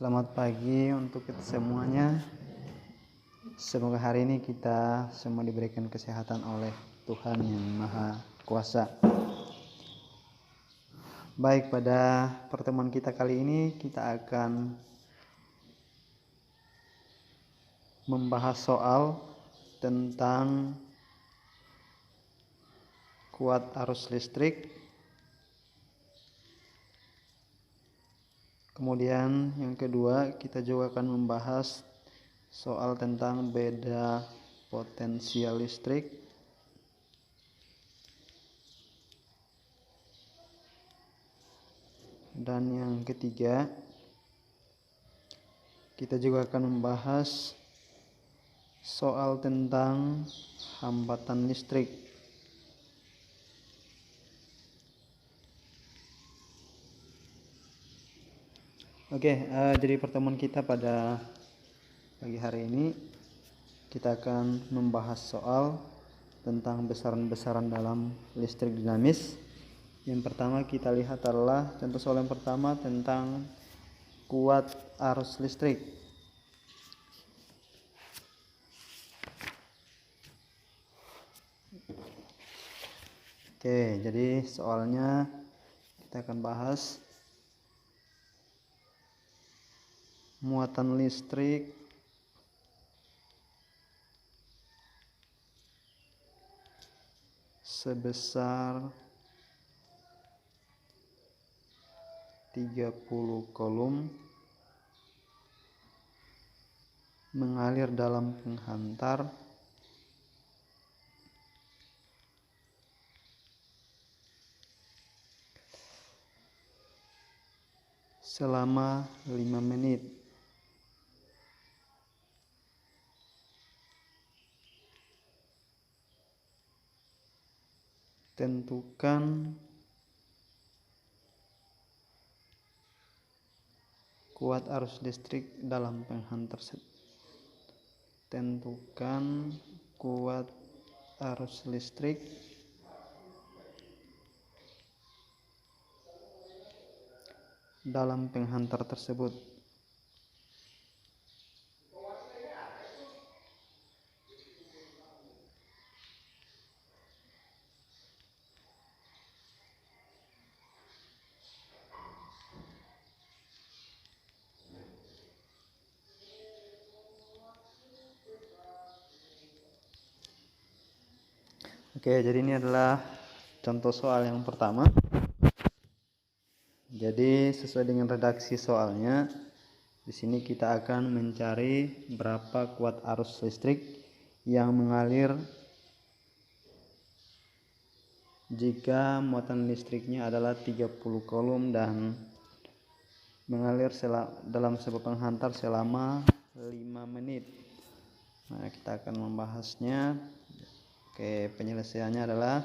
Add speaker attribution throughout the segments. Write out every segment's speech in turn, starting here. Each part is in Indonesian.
Speaker 1: Selamat pagi untuk kita semuanya. Semoga hari ini kita semua diberikan kesehatan oleh Tuhan yang Maha Kuasa. Baik, pada pertemuan kita kali ini kita akan membahas soal tentang kuat arus listrik. Kemudian yang kedua, kita juga akan membahas soal tentang beda potensial listrik. Dan yang ketiga, kita juga akan membahas soal tentang hambatan listrik. Jadi pertemuan kita pada pagi hari ini kita akan membahas soal tentang besaran-besaran dalam listrik dinamis. Yang pertama kita lihat adalah contoh soal yang pertama tentang kuat arus listrik. Jadi soalnya kita akan bahas muatan listrik sebesar 30 kolom mengalir dalam penghantar selama 5 menit. Tentukan kuat arus listrik dalam penghantar. Tentukan kuat arus listrik dalam penghantar tersebut. Jadi ini adalah contoh soal yang pertama. Jadi sesuai dengan redaksi soalnya, di sini kita akan mencari berapa kuat arus listrik yang mengalir jika muatan listriknya adalah 30 kolom dan mengalir dalam sebuah penghantar selama 5 menit. Nah, kita akan membahasnya. Penyelesaiannya adalah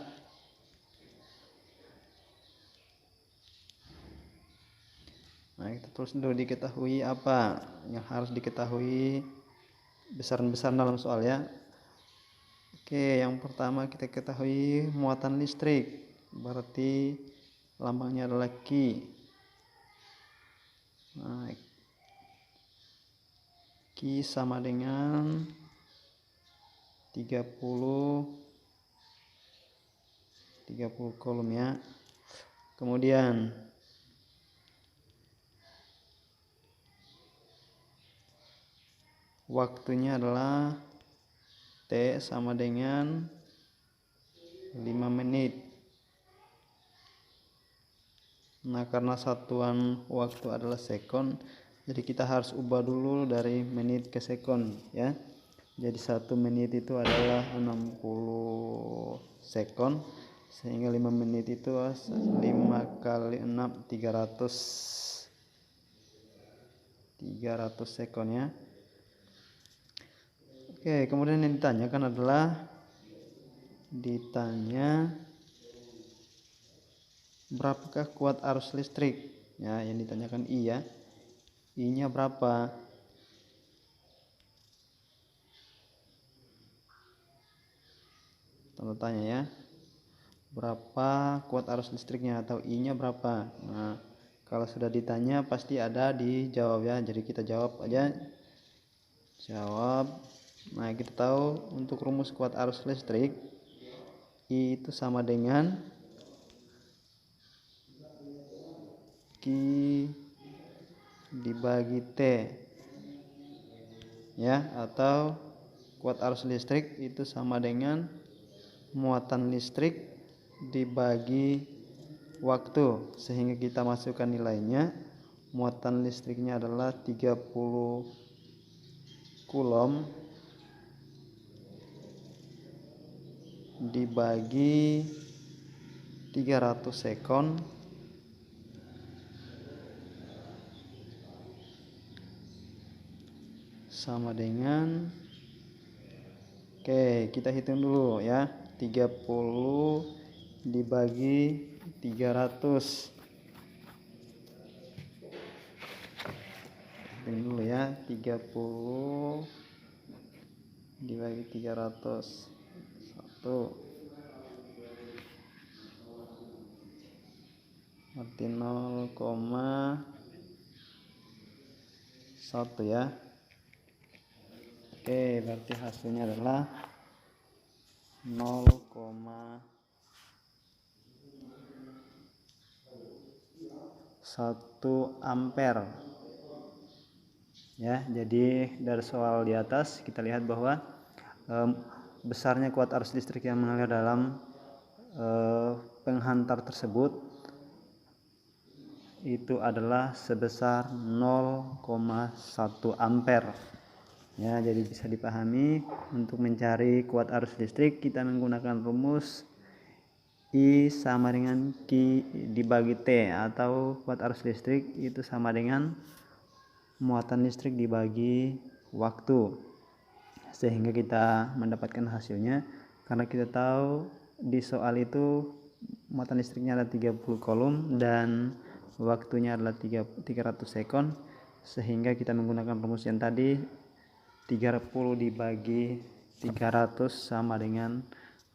Speaker 1: kita terus dulu diketahui apa yang harus diketahui besaran-besaran dalam soal ya. Yang pertama kita ketahui muatan listrik, berarti lambangnya adalah Q. Q sama dengan 30 kolom ya. Kemudian waktunya adalah T sama dengan 5 menit. Nah, karena satuan waktu adalah sekon, jadi kita harus ubah dulu dari menit ke sekon ya. Jadi 1 menit itu adalah 60 sekon, sehingga 5 menit itu 5 kali 6 300 sekon ya. Kemudian yang ditanyakan adalah berapakah kuat arus listrik ya, yang ditanyakan I ya. I-nya berapa? Tanda tanya ya. Berapa kuat arus listriknya atau I-nya berapa? Nah, Kalau sudah ditanya pasti ada dijawab ya. Jadi kita jawab aja. Jawab. Nah, kita tahu untuk rumus kuat arus listrik I itu sama dengan Q dibagi T ya, atau kuat arus listrik itu sama dengan muatan listrik dibagi waktu, sehingga kita masukkan nilainya. Muatan listriknya adalah 30 Coulomb dibagi 300 sekon sama dengan, oke, kita hitung dulu ya, 30 dibagi 300. Hitung dulu ya, 30 dibagi 300. 1 berarti 0,1 ya. Oke, berarti hasilnya adalah 0,1 ampere ya. Jadi dari soal di atas kita lihat bahwa besarnya kuat arus listrik yang mengalir dalam penghantar tersebut itu adalah sebesar 0,1 ampere ya. Jadi bisa dipahami, untuk mencari kuat arus listrik kita menggunakan rumus I sama dengan Q dibagi T, atau kuat arus listrik itu sama dengan muatan listrik dibagi waktu, sehingga kita mendapatkan hasilnya. Karena kita tahu di soal itu muatan listriknya adalah 30 Coulomb dan waktunya adalah 300 sekon, sehingga kita menggunakan rumus yang tadi, 30 dibagi 300 sama dengan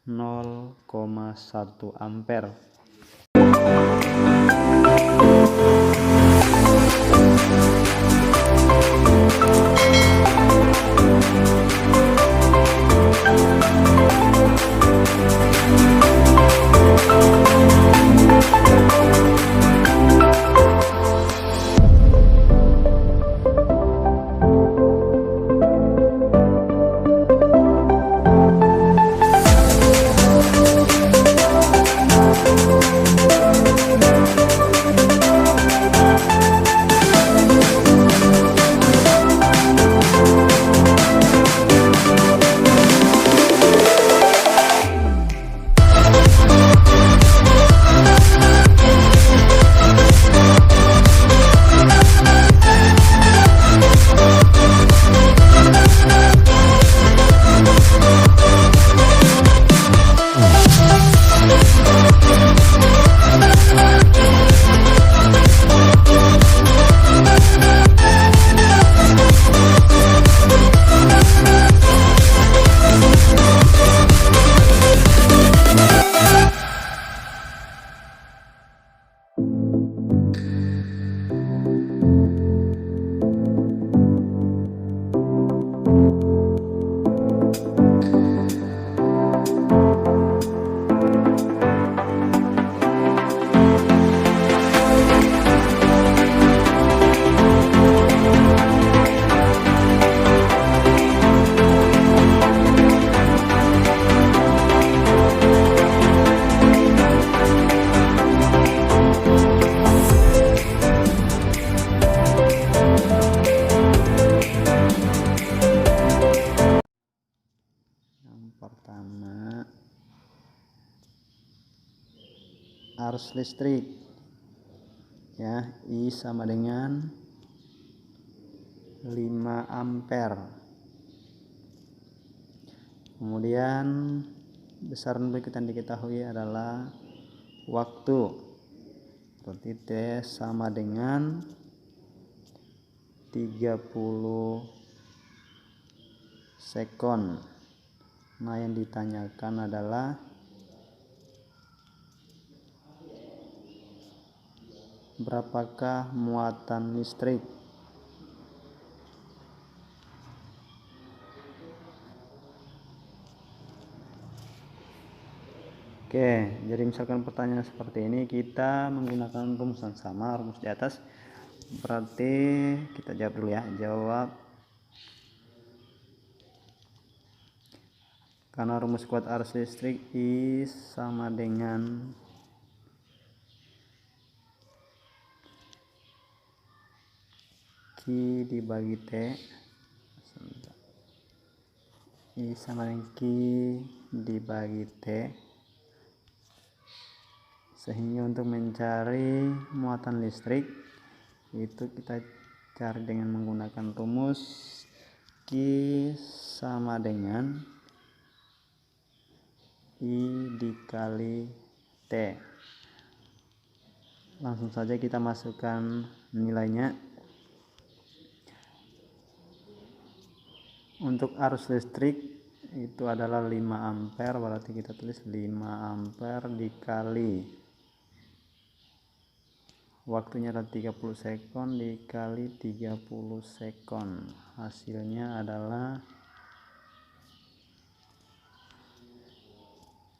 Speaker 1: 0,1 ampere. Pertama, arus listrik ya, I sama dengan 5 ampere. Kemudian besaran berikut yang diketahui adalah waktu, berarti T sama dengan 30 sekon. Nah, yang ditanyakan adalah Berapakah muatan listrik? Oke, jadi misalkan pertanyaan seperti ini, kita menggunakan rumus yang sama, rumus di atas. Berarti kita jawab dulu ya. Jawab. Karena rumus kuat arus listrik I sama dengan Q dibagi T. I sama dengan Q dibagi T. Sehingga untuk mencari muatan listrik itu kita cari dengan menggunakan rumus Q sama dengan I dikali T. Langsung saja kita masukkan nilainya. Untuk arus listrik itu adalah 5 ampere, berarti kita tulis 5 ampere dikali waktunya adalah 30 sekon dikali 30 sekon. Hasilnya adalah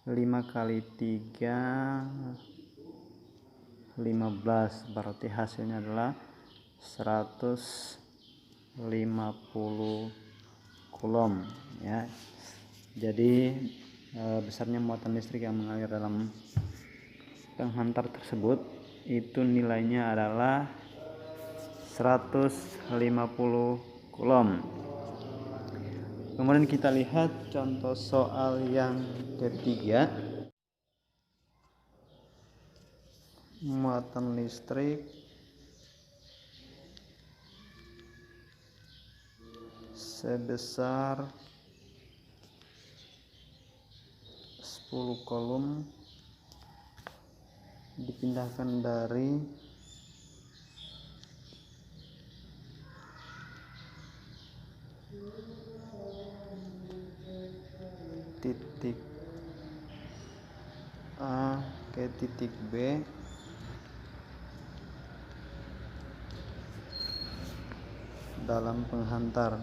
Speaker 1: 5 kali 3 15, berarti hasilnya adalah 150 coulomb ya. Jadi besarnya muatan listrik yang mengalir dalam penghantar tersebut itu nilainya adalah 150 coulomb. Kemudian kita lihat contoh soal yang ketiga. Muatan listrik sebesar 10 coulomb dipindahkan dari titik A ke titik B dalam penghantar.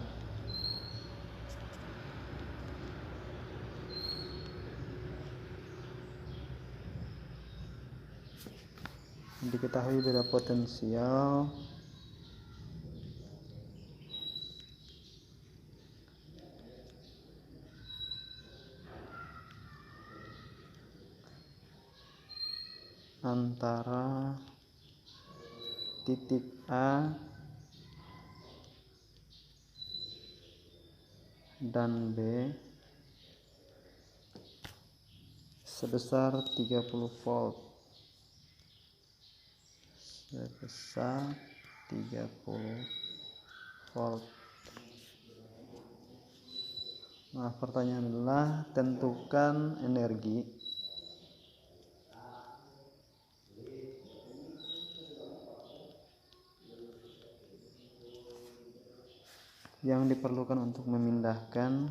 Speaker 1: Diketahui beda potensial antara titik A dan B sebesar 30 volt. Sebesar 30 volt. Nah, pertanyaan adalah tentukan energi yang diperlukan untuk memindahkan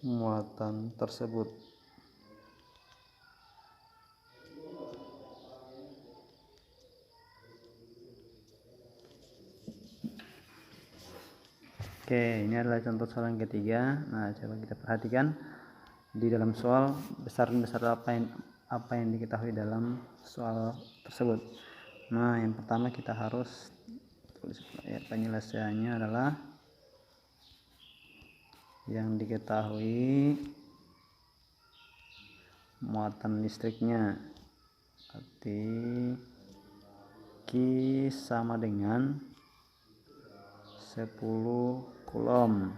Speaker 1: muatan tersebut. Oke, ini adalah contoh soal yang ketiga. Nah, coba kita perhatikan di dalam soal besar-besar apa yang diketahui dalam soal tersebut. Nah, yang pertama kita harus tulis ya, penyelesaiannya adalah yang diketahui muatan listriknya, berarti Q sama dengan 10 coulomb.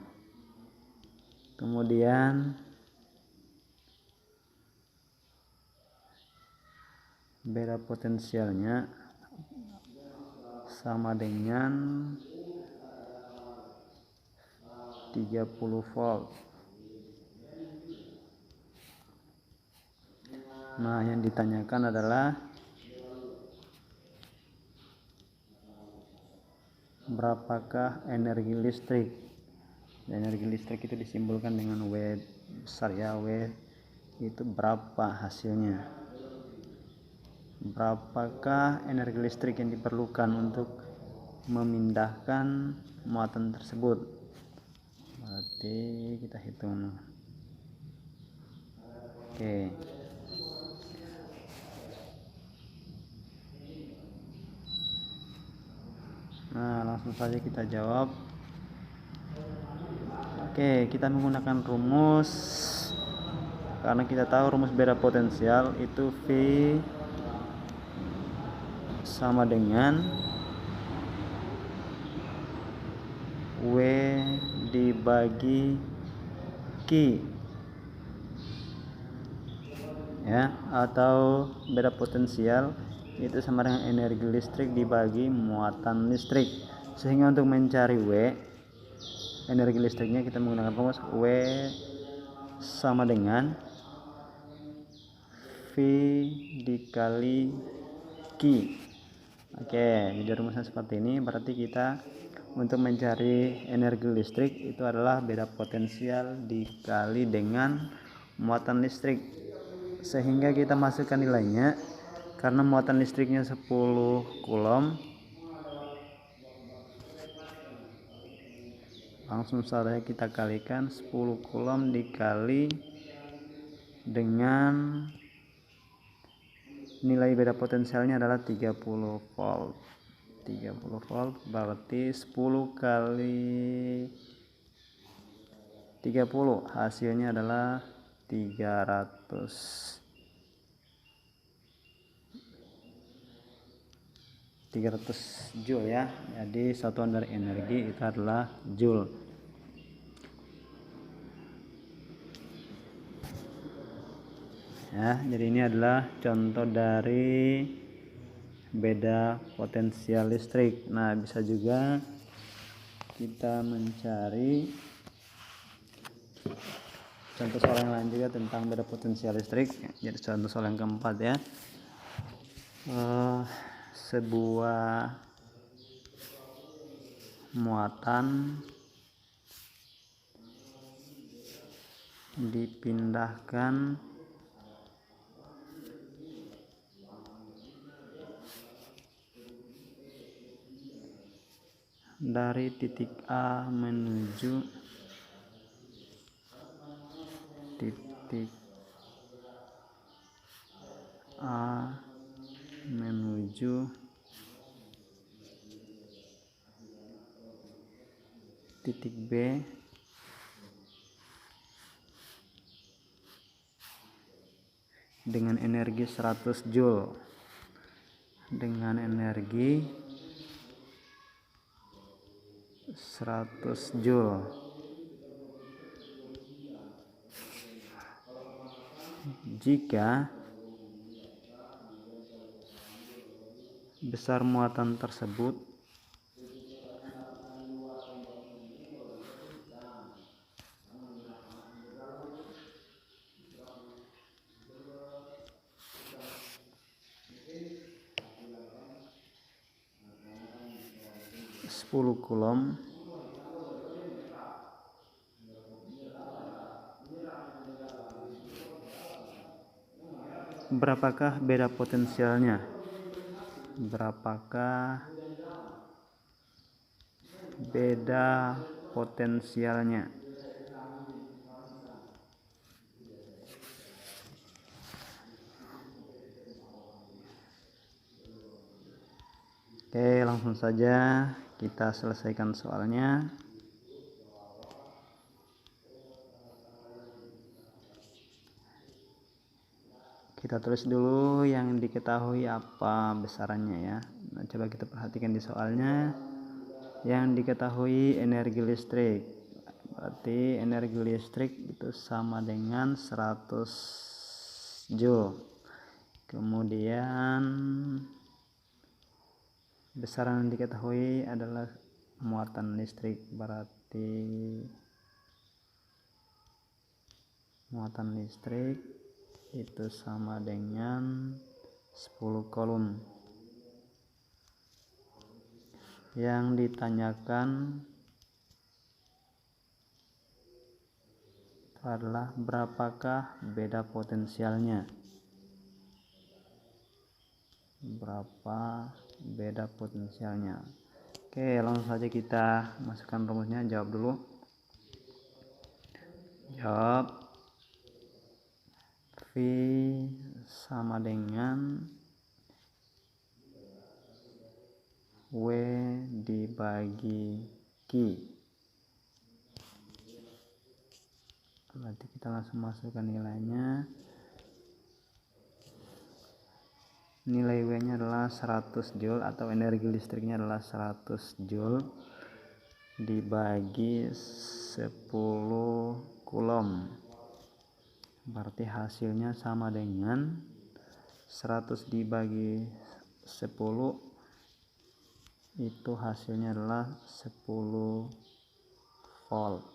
Speaker 1: Kemudian beda potensialnya sama dengan 30 volt. Nah, yang ditanyakan adalah berapakah energi listrik. Energi listrik itu disimbolkan dengan W besar ya, W itu berapa hasilnya. Berapakah energi listrik yang diperlukan untuk memindahkan muatan tersebut. Berarti kita hitung. Oke. Nah, langsung saja kita jawab. Oke, kita menggunakan rumus, karena kita tahu rumus beda potensial itu V sama dengan W dibagi Q ya, atau beda potensial itu sama dengan energi listrik dibagi muatan listrik. Sehingga untuk mencari W energi listriknya kita menggunakan rumus W sama dengan V dikali Q. Oke, jadi rumusnya seperti ini. Berarti kita untuk mencari energi listrik itu adalah beda potensial dikali dengan muatan listrik. Sehingga kita masukkan nilainya, karena muatan listriknya 10 coulomb, langsung saja kita kalikan 10 coulomb dikali dengan nilai beda potensialnya adalah 30 volt. 30 volt berarti 10 kali 30 hasilnya adalah 300 joule ya. Jadi satuan dari energi itu adalah joule. Ya, jadi ini adalah contoh dari beda potensial listrik. Nah, bisa juga kita mencari contoh soal yang lain juga tentang beda potensial listrik. Jadi contoh soal yang keempat ya. Sebuah muatan dipindahkan dari titik A menuju titik A menuju titik B dengan energi 100 joule. Dengan energi 100 joule. Jika besar muatan tersebut sepuluh coulomb, berapakah beda potensialnya? Berapakah beda potensialnya? Oke, langsung saja kita selesaikan soalnya. Kita tulis dulu yang diketahui apa besarannya ya. Nah, coba kita perhatikan di soalnya. Yang diketahui energi listrik. Berarti energi listrik itu sama dengan 100 joule. Kemudian besaran yang diketahui adalah muatan listrik. Berarti muatan listrik itu sama dengan 10 kolom. Yang ditanyakan adalah berapakah beda potensialnya. Oke, langsung saja kita masukkan rumusnya. Jawab dulu. Jawab. V sama dengan W dibagi Q. Berarti kita langsung masukkan nilainya. Nilai W nya adalah 100 Joule atau energi listriknya adalah 100 Joule dibagi 10 Coulomb. Berarti hasilnya sama dengan 100 dibagi 10, itu hasilnya adalah 10 volt.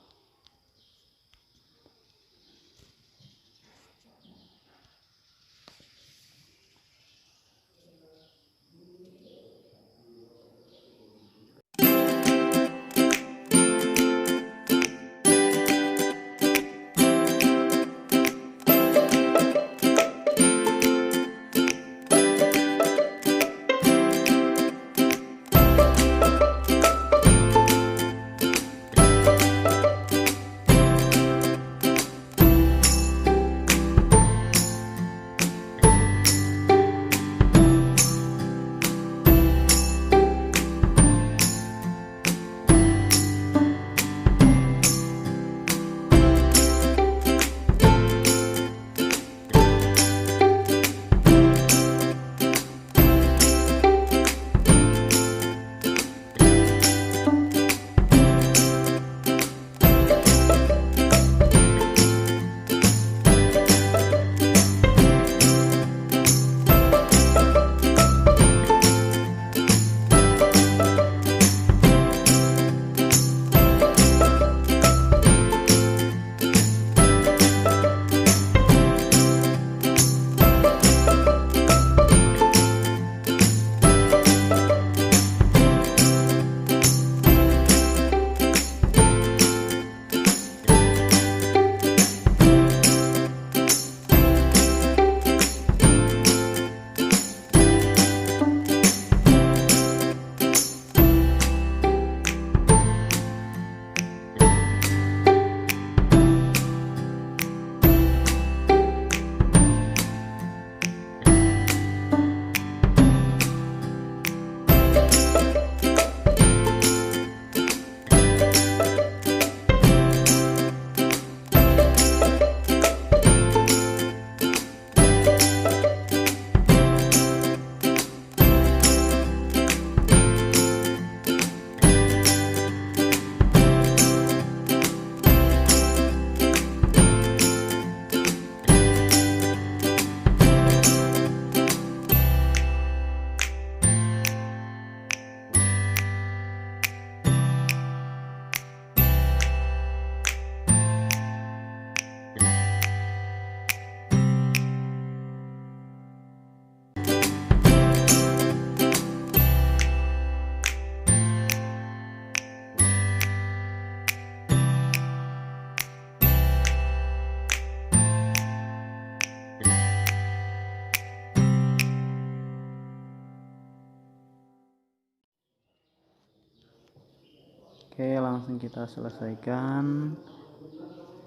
Speaker 1: Oke, langsung kita selesaikan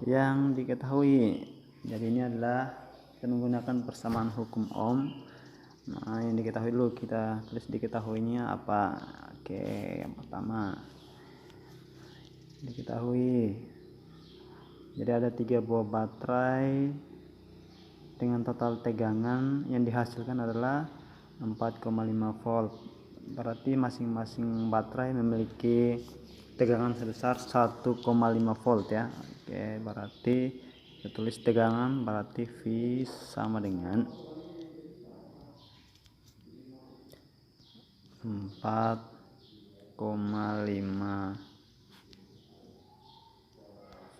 Speaker 1: yang diketahui. Jadi ini adalah kita menggunakan persamaan hukum Ohm. Nah, yang diketahui dulu kita tulis diketahuinya apa. Oke, yang pertama diketahui. Jadi ada 3 buah baterai dengan total tegangan yang dihasilkan adalah 4,5 volt. Berarti masing-masing baterai memiliki tegangan sebesar 1,5 volt ya. Oke, berarti kita tulis tegangan, berarti V sama dengan 4,5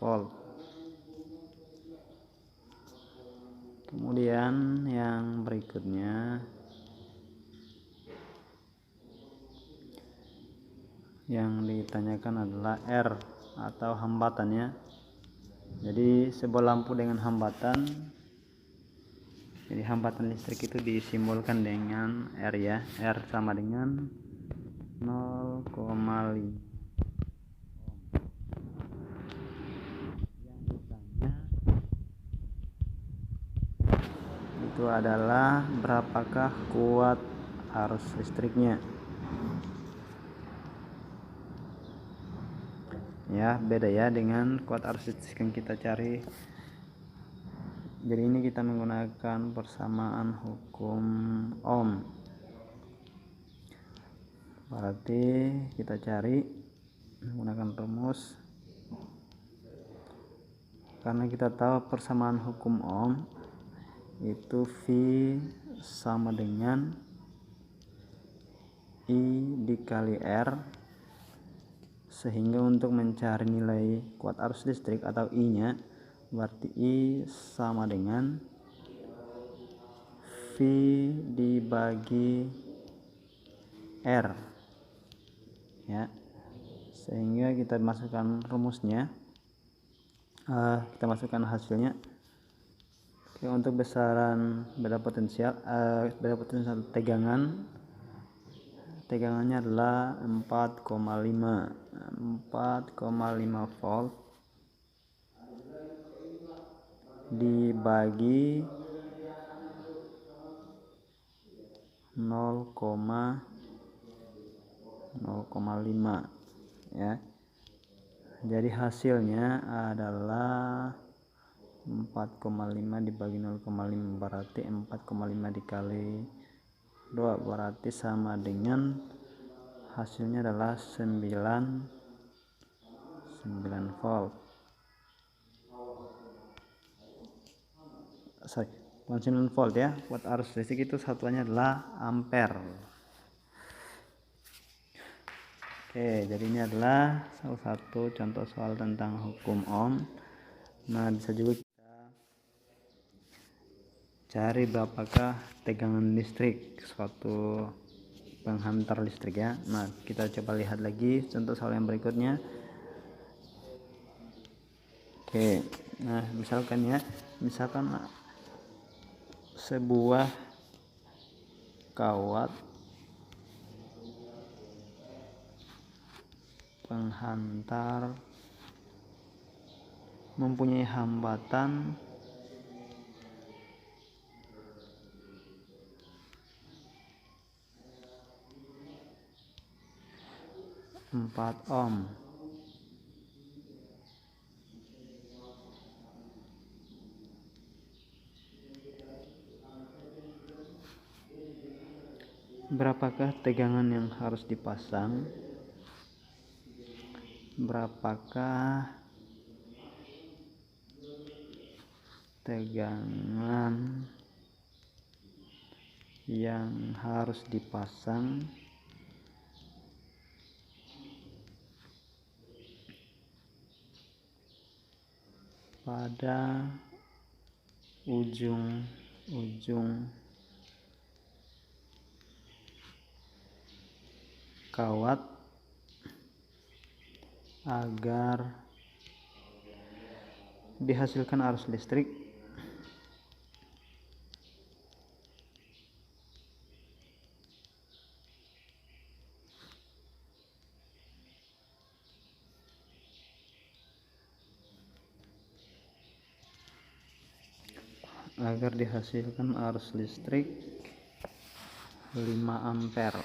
Speaker 1: volt. Kemudian Kemudian yang berikutnya yang ditanyakan adalah R atau hambatannya. Jadi sebuah lampu dengan hambatan, jadi hambatan listrik itu disimbolkan dengan R ya. R sama dengan 0,5. Yang ditanya itu adalah berapakah kuat arus listriknya. Ya, beda ya dengan kuat arus listrik yang kita cari. Jadi ini kita menggunakan persamaan hukum Ohm. Berarti kita cari menggunakan rumus. Karena kita tahu persamaan hukum Ohm itu V sama dengan I dikali R, sehingga untuk mencari nilai kuat arus listrik atau I nya, berarti I sama dengan V dibagi R ya, sehingga kita masukkan rumusnya, kita masukkan hasilnya. Oke, untuk besaran beda potensial tegangannya adalah 4,5 volt dibagi 0,5 ya. Jadi hasilnya adalah 4,5 dibagi 0,5, berarti 4,5 dikali 2, berarti sama dengan hasilnya adalah 9 volt. Bukan 9 volt ya. Kuat arus listrik itu satuannya adalah ampere. Oke, jadi ini adalah salah satu contoh soal tentang hukum Ohm. Nah, bisa juga kita cari berapakah tegangan listrik suatu penghantar listrik ya. Nah, kita coba lihat lagi contoh soal yang berikutnya. Oke, nah misalkan sebuah kawat penghantar mempunyai hambatan 4 ohm. Berapakah tegangan yang harus dipasang? Berapakah tegangan yang harus dipasang pada ujung kawat agar dihasilkan arus listrik agar dihasilkan arus listrik 5 ampere.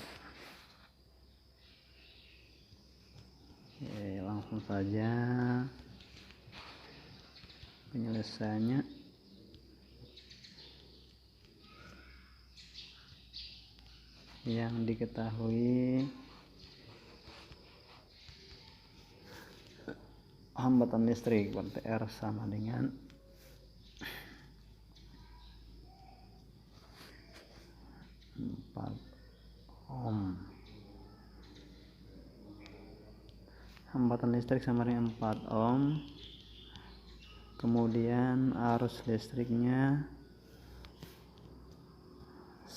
Speaker 1: Oke, langsung saja penyelesaiannya. Yang diketahui hambatan listrik berarti R sama dengan 4 ohm. Hambatan listrik sama dengan 4 ohm. Kemudian arus listriknya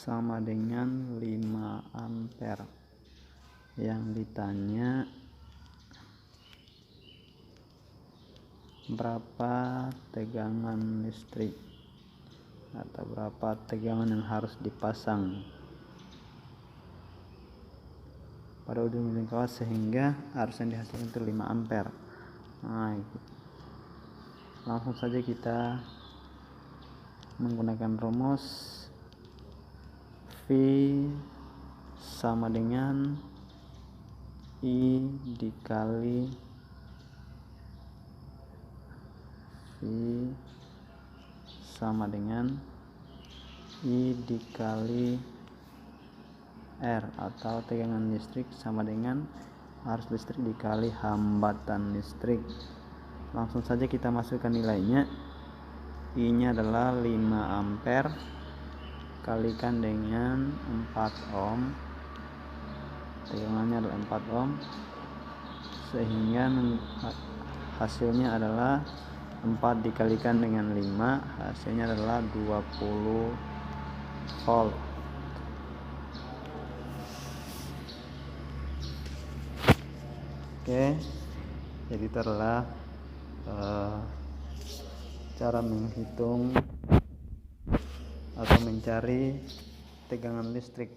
Speaker 1: sama dengan 5 ampere. Yang ditanya berapa tegangan listrik atau berapa tegangan yang harus dipasang pada ujung-ujung kawat sehingga arus yang dihasilkan itu 5 ampere. Nah, langsung saja kita menggunakan rumus V sama dengan I dikali V sama dengan I dikali R, atau tegangan listrik sama dengan arus listrik dikali hambatan listrik. Langsung saja kita masukkan nilainya. I nya adalah 5 ampere kalikan dengan 4 ohm, tegangannya adalah 4 ohm, sehingga hasilnya adalah 4 dikalikan dengan 5, hasilnya adalah 20 volt. Oke, jadi itulah cara menghitung atau mencari tegangan listrik